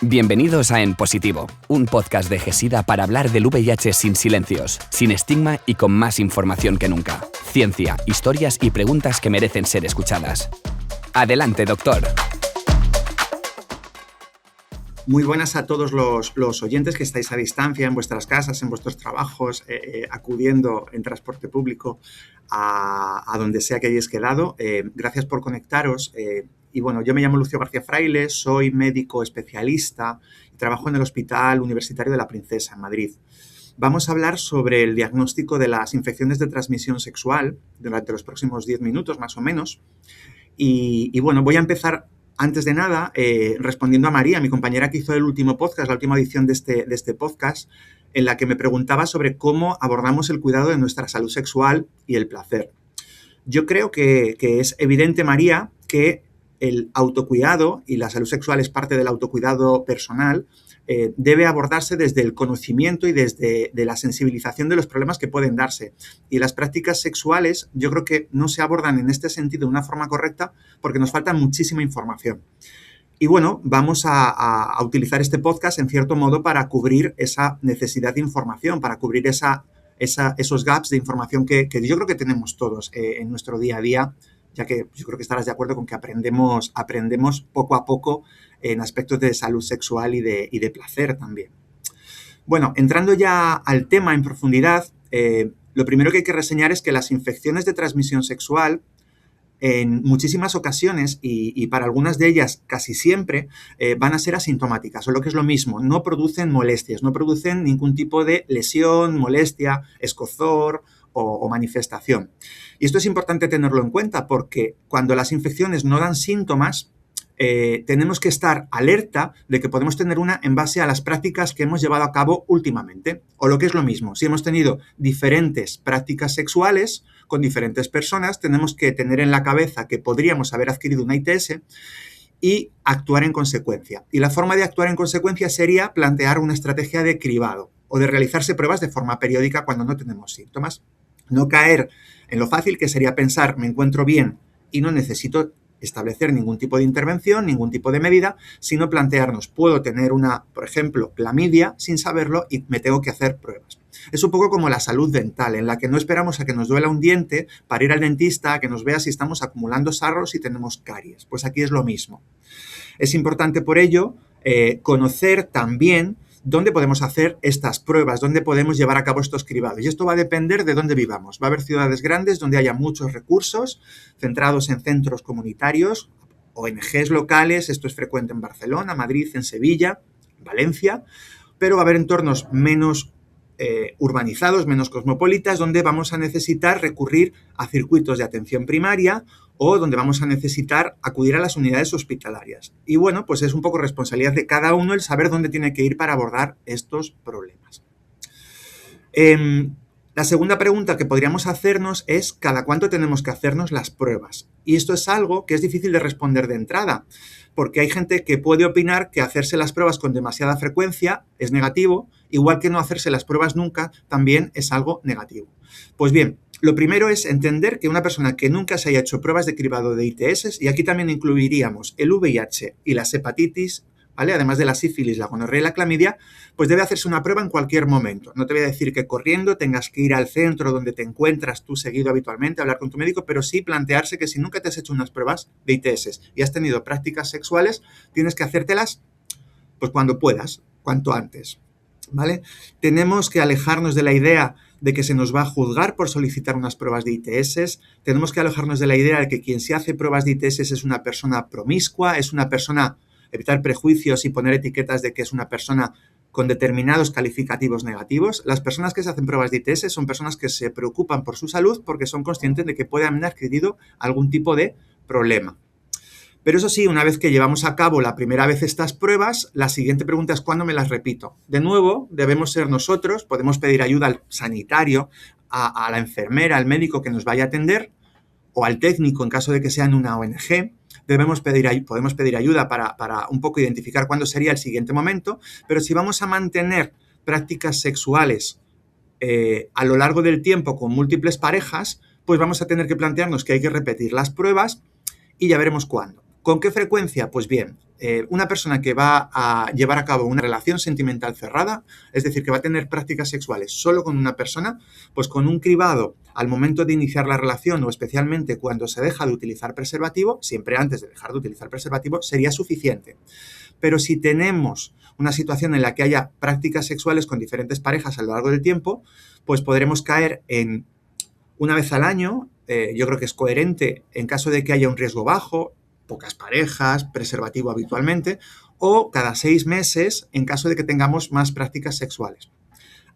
Bienvenidos a En Positivo, un podcast de GESIDA para hablar del VIH sin silencios, sin estigma y con más información que nunca. Ciencia, historias y preguntas que merecen ser escuchadas. Adelante, doctor. Muy buenas a todos los oyentes que estáis a distancia en vuestras casas, en vuestros trabajos, acudiendo en transporte público a donde sea que hayáis quedado. Gracias por conectaros. Y bueno, yo me llamo Lucio García Fraile, soy médico especialista y trabajo en el Hospital Universitario de la Princesa, en Madrid. Vamos a hablar sobre el diagnóstico de las infecciones de transmisión sexual durante los próximos 10 minutos, más o menos. Y bueno, voy a empezar, antes de nada, respondiendo a María, mi compañera que hizo el último podcast, la última edición de este podcast, en la que me preguntaba sobre cómo abordamos el cuidado de nuestra salud sexual y el placer. Yo creo que es evidente, María, que el autocuidado, y la salud sexual es parte del autocuidado personal, debe abordarse desde el conocimiento y desde la sensibilización de los problemas que pueden darse. Y las prácticas sexuales yo creo que no se abordan en este sentido de una forma correcta porque nos falta muchísima información. Y bueno, vamos a utilizar este podcast en cierto modo para cubrir esa necesidad de información, para cubrir esos gaps de información que yo creo que tenemos todos en nuestro día a día, ya que yo creo que estarás de acuerdo con que aprendemos poco a poco en aspectos de salud sexual y de placer también. Bueno, entrando ya al tema en profundidad, lo primero que hay que reseñar es que las infecciones de transmisión sexual en muchísimas ocasiones y para algunas de ellas casi siempre van a ser asintomáticas, o lo que es lo mismo, no producen molestias, no producen ningún tipo de lesión, molestia, escozor o manifestación. Y esto es importante tenerlo en cuenta porque cuando las infecciones no dan síntomas, tenemos que estar alerta de que podemos tener una en base a las prácticas que hemos llevado a cabo últimamente. O lo que es lo mismo, si hemos tenido diferentes prácticas sexuales con diferentes personas, tenemos que tener en la cabeza que podríamos haber adquirido una ITS y actuar en consecuencia. Y la forma de actuar en consecuencia sería plantear una estrategia de cribado o de realizarse pruebas de forma periódica cuando no tenemos síntomas. No caer en lo fácil que sería pensar, me encuentro bien y no necesito establecer ningún tipo de intervención, ningún tipo de medida, sino plantearnos, puedo tener por ejemplo, clamidia sin saberlo y me tengo que hacer pruebas. Es un poco como la salud dental, en la que no esperamos a que nos duela un diente para ir al dentista, a que nos vea si estamos acumulando sarros y tenemos caries. Pues aquí es lo mismo. Es importante por ello conocer también dónde podemos hacer estas pruebas, dónde podemos llevar a cabo estos cribados. Y esto va a depender de dónde vivamos. Va a haber ciudades grandes donde haya muchos recursos centrados en centros comunitarios, ONGs locales, esto es frecuente en Barcelona, Madrid, en Sevilla, Valencia, pero va a haber entornos menos urbanizados, menos cosmopolitas, donde vamos a necesitar recurrir a circuitos de atención primaria o donde vamos a necesitar acudir a las unidades hospitalarias. Y bueno, pues es un poco responsabilidad de cada uno el saber dónde tiene que ir para abordar estos problemas. La segunda pregunta que podríamos hacernos es ¿cada cuánto tenemos que hacernos las pruebas? Y esto es algo que es difícil de responder de entrada, porque hay gente que puede opinar que hacerse las pruebas con demasiada frecuencia es negativo, igual que no hacerse las pruebas nunca también es algo negativo. Pues bien, lo primero es entender que una persona que nunca se haya hecho pruebas de cribado de ITS, y aquí también incluiríamos el VIH y las hepatitis, ¿vale? Además de la sífilis, la gonorrea y la clamidia, pues debe hacerse una prueba en cualquier momento. No te voy a decir que corriendo tengas que ir al centro donde te encuentras tú seguido habitualmente, a hablar con tu médico, pero sí plantearse que si nunca te has hecho unas pruebas de ITS y has tenido prácticas sexuales, tienes que hacértelas pues cuando puedas, cuanto antes, ¿vale? Tenemos que alejarnos de la idea de que se nos va a juzgar por solicitar unas pruebas de ITS, tenemos que alejarnos de la idea de que quien se hace pruebas de ITS es una persona promiscua, es una persona, evitar prejuicios y poner etiquetas de que es una persona con determinados calificativos negativos. Las personas que se hacen pruebas de ITS son personas que se preocupan por su salud porque son conscientes de que puede haber adquirido algún tipo de problema. Pero eso sí, una vez que llevamos a cabo la primera vez estas pruebas, la siguiente pregunta es ¿cuándo me las repito? De nuevo, debemos ser nosotros, podemos pedir ayuda al sanitario, a la enfermera, al médico que nos vaya a atender, o al técnico en caso de que sea en una ONG. Podemos pedir ayuda para un poco identificar cuándo sería el siguiente momento, pero si vamos a mantener prácticas sexuales a lo largo del tiempo con múltiples parejas, pues vamos a tener que plantearnos que hay que repetir las pruebas y ya veremos cuándo. ¿Con qué frecuencia? Pues bien, una persona que va a llevar a cabo una relación sentimental cerrada, es decir, que va a tener prácticas sexuales solo con una persona, pues con un cribado al momento de iniciar la relación o especialmente cuando se deja de utilizar preservativo, siempre antes de dejar de utilizar preservativo, sería suficiente. Pero si tenemos una situación en la que haya prácticas sexuales con diferentes parejas a lo largo del tiempo, pues podremos caer en una vez al año. Yo creo que es coherente en caso de que haya un riesgo bajo, pocas parejas, preservativo habitualmente, o cada 6 meses en caso de que tengamos más prácticas sexuales.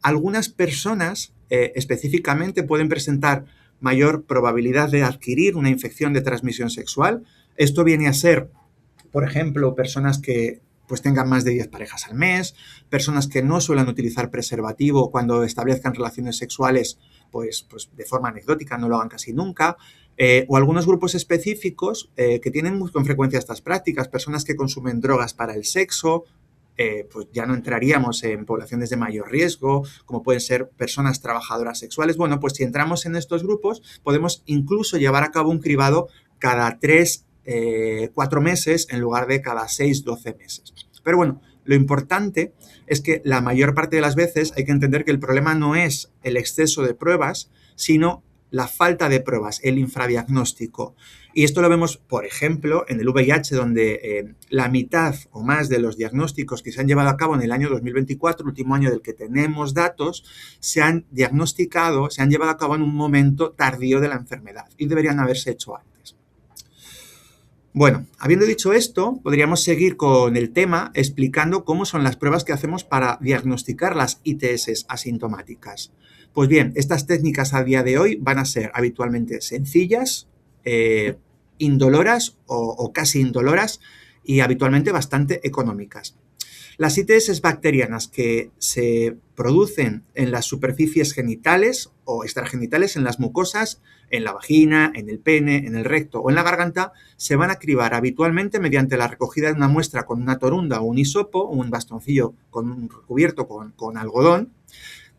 Algunas personas específicamente pueden presentar mayor probabilidad de adquirir una infección de transmisión sexual. Esto viene a ser, por ejemplo, personas que pues tengan más de 10 parejas al mes, personas que no suelen utilizar preservativo cuando establezcan relaciones sexuales pues de forma anecdótica, no lo hagan casi nunca, o algunos grupos específicos que tienen muy con frecuencia estas prácticas, personas que consumen drogas para el sexo, pues ya no entraríamos en poblaciones de mayor riesgo, como pueden ser personas trabajadoras sexuales. Bueno, pues si entramos en estos grupos, podemos incluso llevar a cabo un cribado cada 4 meses en lugar de cada 6, 12 meses. Pero bueno, lo importante es que la mayor parte de las veces hay que entender que el problema no es el exceso de pruebas, sino la falta de pruebas, el infradiagnóstico. Y esto lo vemos, por ejemplo, en el VIH, donde la mitad o más de los diagnósticos que se han llevado a cabo en el año 2024, último año del que tenemos datos, se han diagnosticado, se han llevado a cabo en un momento tardío de la enfermedad y deberían haberse hecho antes. Bueno, habiendo dicho esto, podríamos seguir con el tema explicando cómo son las pruebas que hacemos para diagnosticar las ITS asintomáticas. Pues bien, estas técnicas a día de hoy van a ser habitualmente sencillas, indoloras o casi indoloras y habitualmente bastante económicas. Las ITS bacterianas que se producen en las superficies genitales o extragenitales, en las mucosas, en la vagina, en el pene, en el recto o en la garganta, se van a cribar habitualmente mediante la recogida de una muestra con una torunda o un hisopo, un bastoncillo cubierto con algodón,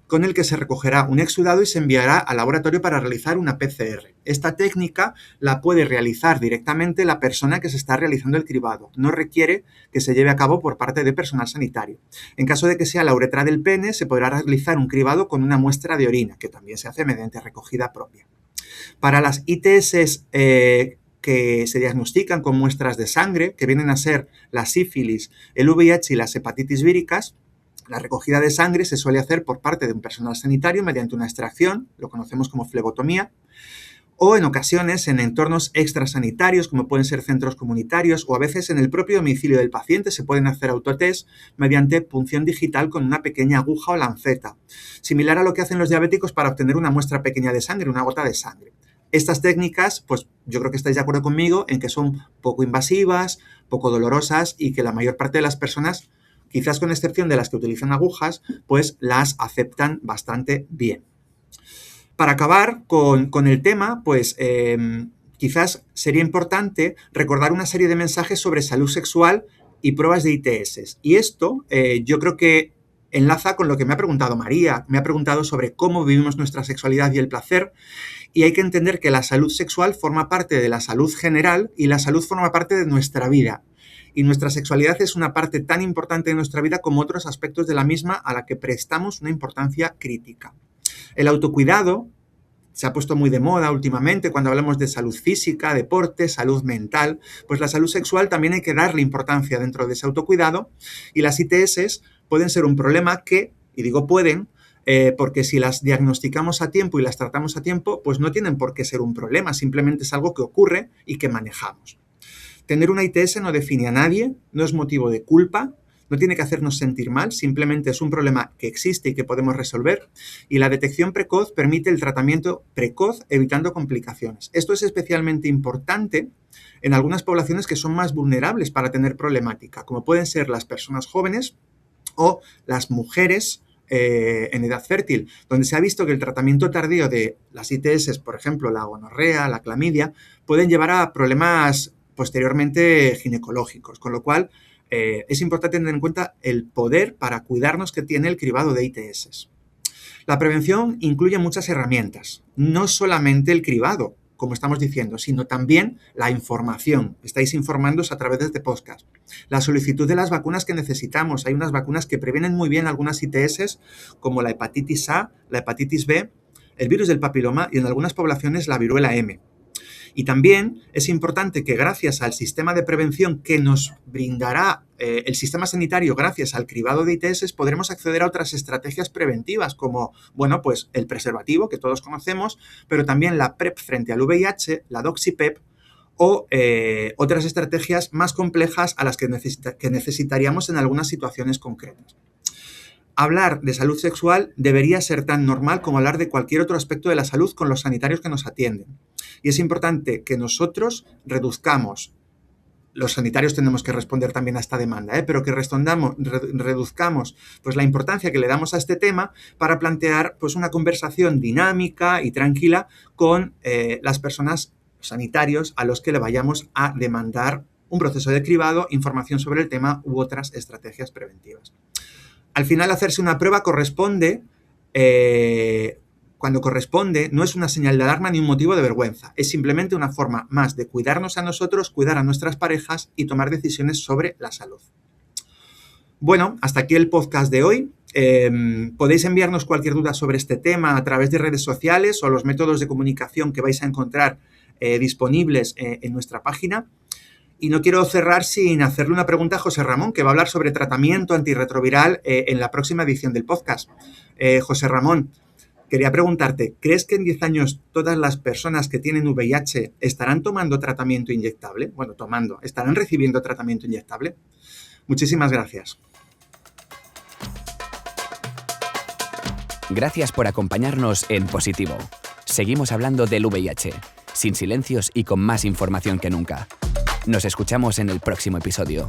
con el que se recogerá un exudado y se enviará al laboratorio para realizar una PCR. Esta técnica la puede realizar directamente la persona que se está realizando el cribado. No requiere que se lleve a cabo por parte de personal sanitario. En caso de que sea la uretra del pene, se podrá realizar un cribado con una muestra de orina, que también se hace mediante recogida propia. Para las ITS que se diagnostican con muestras de sangre, que vienen a ser la sífilis, el VIH y las hepatitis víricas, la recogida de sangre se suele hacer por parte de un personal sanitario mediante una extracción, lo conocemos como flebotomía, o en ocasiones en entornos extrasanitarios, como pueden ser centros comunitarios, o a veces en el propio domicilio del paciente se pueden hacer autotest mediante punción digital con una pequeña aguja o lanceta, similar a lo que hacen los diabéticos para obtener una muestra pequeña de sangre, una gota de sangre. Estas técnicas, pues yo creo que estáis de acuerdo conmigo en que son poco invasivas, poco dolorosas y que la mayor parte de las personas, quizás con excepción de las que utilizan agujas, pues las aceptan bastante bien. Para acabar con el tema, pues quizás sería importante recordar una serie de mensajes sobre salud sexual y pruebas de ITS. Y esto yo creo que enlaza con lo que me ha preguntado María. Me ha preguntado sobre cómo vivimos nuestra sexualidad y el placer. Y hay que entender que la salud sexual forma parte de la salud general y la salud forma parte de nuestra vida. Y nuestra sexualidad es una parte tan importante de nuestra vida como otros aspectos de la misma a la que prestamos una importancia crítica. El autocuidado se ha puesto muy de moda últimamente cuando hablamos de salud física, deporte, salud mental. Pues la salud sexual también hay que darle importancia dentro de ese autocuidado y las ITS pueden ser un problema que, y digo pueden, porque si las diagnosticamos a tiempo y las tratamos a tiempo, pues no tienen por qué ser un problema, simplemente es algo que ocurre y que manejamos. Tener una ITS no define a nadie, no es motivo de culpa, no tiene que hacernos sentir mal, simplemente es un problema que existe y que podemos resolver, y la detección precoz permite el tratamiento precoz evitando complicaciones. Esto es especialmente importante en algunas poblaciones que son más vulnerables para tener problemática, como pueden ser las personas jóvenes o las mujeres en edad fértil, donde se ha visto que el tratamiento tardío de las ITS, por ejemplo, la gonorrea, la clamidia, pueden llevar a problemas posteriormente ginecológicos, con lo cual es importante tener en cuenta el poder para cuidarnos que tiene el cribado de ITS. La prevención incluye muchas herramientas, no solamente el cribado, como estamos diciendo, sino también la información. Estáis informándoos a través de este podcast. La solicitud de las vacunas que necesitamos. Hay unas vacunas que previenen muy bien algunas ITS, como la hepatitis A, la hepatitis B, el virus del papiloma y en algunas poblaciones la viruela M. Y también es importante que gracias al sistema de prevención que nos brindará el sistema sanitario, gracias al cribado de ITS, podremos acceder a otras estrategias preventivas como, pues el preservativo, que todos conocemos, pero también la PrEP frente al VIH, la Doxy-PEP, o otras estrategias más complejas a las que necesitaríamos en algunas situaciones concretas. Hablar de salud sexual debería ser tan normal como hablar de cualquier otro aspecto de la salud con los sanitarios que nos atienden. Y es importante que nosotros reduzcamos, los sanitarios tenemos que responder también a esta demanda, pero que reduzcamos pues, la importancia que le damos a este tema para plantear pues, una conversación dinámica y tranquila con las personas sanitarios a los que le vayamos a demandar un proceso de cribado, información sobre el tema u otras estrategias preventivas. Al final, hacerse una prueba corresponde, cuando corresponde, no es una señal de alarma ni un motivo de vergüenza. Es simplemente una forma más de cuidarnos a nosotros, cuidar a nuestras parejas y tomar decisiones sobre la salud. Bueno, hasta aquí el podcast de hoy. Podéis enviarnos cualquier duda sobre este tema a través de redes sociales o los métodos de comunicación que vais a encontrar disponibles en nuestra página. Y no quiero cerrar sin hacerle una pregunta a José Ramón, que va a hablar sobre tratamiento antirretroviral en la próxima edición del podcast. José Ramón, quería preguntarte, ¿crees que en 10 años todas las personas que tienen VIH estarán tomando tratamiento inyectable? ¿Estarán recibiendo tratamiento inyectable? Muchísimas gracias. Gracias por acompañarnos en Positivo. Seguimos hablando del VIH, sin silencios y con más información que nunca. Nos escuchamos en el próximo episodio.